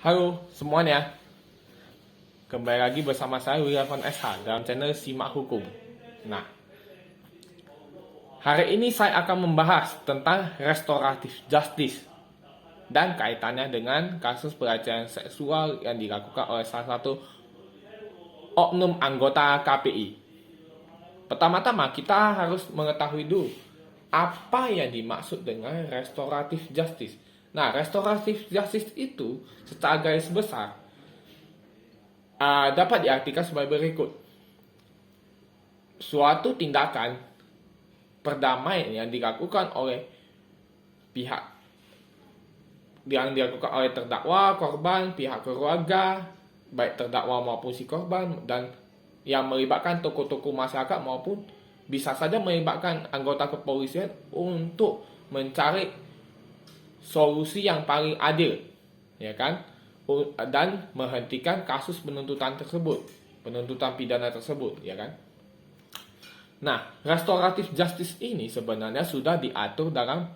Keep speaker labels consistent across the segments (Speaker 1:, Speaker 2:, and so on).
Speaker 1: Halo semuanya, kembali lagi bersama saya Wirawan SH dalam channel Simak Hukum. Nah, hari ini saya akan membahas tentang restoratif justice dan kaitannya dengan kasus pelecehan seksual yang dilakukan oleh salah satu oknum anggota KPI. Pertama-tama kita harus mengetahui dulu apa yang dimaksud dengan restoratif justice. Nah, restoratif justice itu secara garis besar dapat diartikan sebagai berikut. Suatu tindakan perdamaian yang dilakukan oleh pihak terdakwa, korban, pihak keluarga, baik terdakwa maupun si korban, dan yang melibatkan tokoh-tokoh masyarakat maupun bisa saja melibatkan anggota kepolisian untuk mencari solusi yang paling adil, ya kan? Dan menghentikan kasus penuntutan pidana tersebut, ya kan? Nah, restoratif justice ini sebenarnya sudah diatur dalam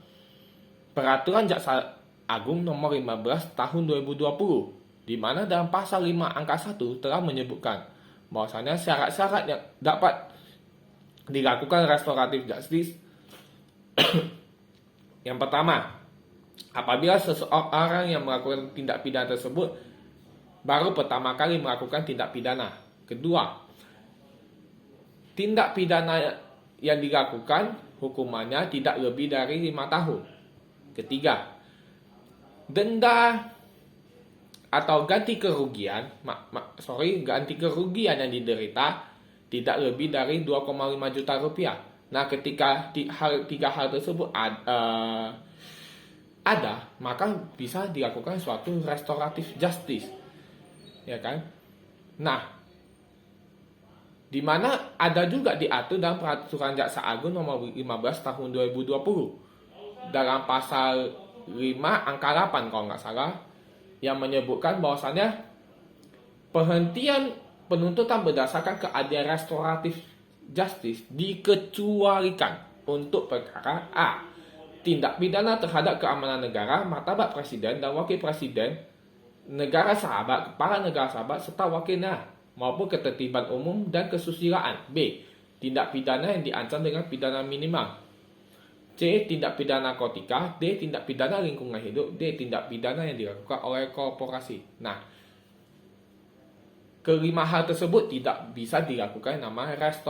Speaker 1: Peraturan Jaksa Agung Nomor 15 Tahun 2020, di mana dalam pasal 5 angka 1 telah menyebutkan bahwasanya syarat-syarat yang dapat dilakukan restoratif justice. Yang pertama, apabila seseorang yang melakukan tindak pidana tersebut baru pertama kali melakukan tindak pidana. Kedua, tindak pidana yang dilakukan hukumannya tidak lebih dari 5 tahun. Ketiga, denda atau ganti kerugian yang diderita tidak lebih dari 2,5 juta rupiah. Nah, ketika tiga hal tersebut ada, maka bisa dilakukan suatu restoratif justice, ya kan? Nah, di mana ada juga diatur dalam Peraturan Jaksa Agung Nomor 15 Tahun 2020 dalam pasal 5 angka 8 kalau nggak salah, yang menyebutkan bahwasannya penghentian penuntutan berdasarkan keadilan restoratif justice dikecualikan untuk perkara A. Tindak pidana terhadap keamanan negara, martabat presiden dan wakil presiden, negara sahabat, kepala negara sahabat, serta wakilnya, maupun ketertiban umum dan kesusilaan. B. Tindak pidana yang diancam dengan pidana minimal. C. Tindak pidana narkotika. D. Tindak pidana lingkungan hidup. D. Tindak pidana yang dilakukan oleh korporasi. Nah, kelima hal tersebut tidak bisa dilakukan namanya restoratif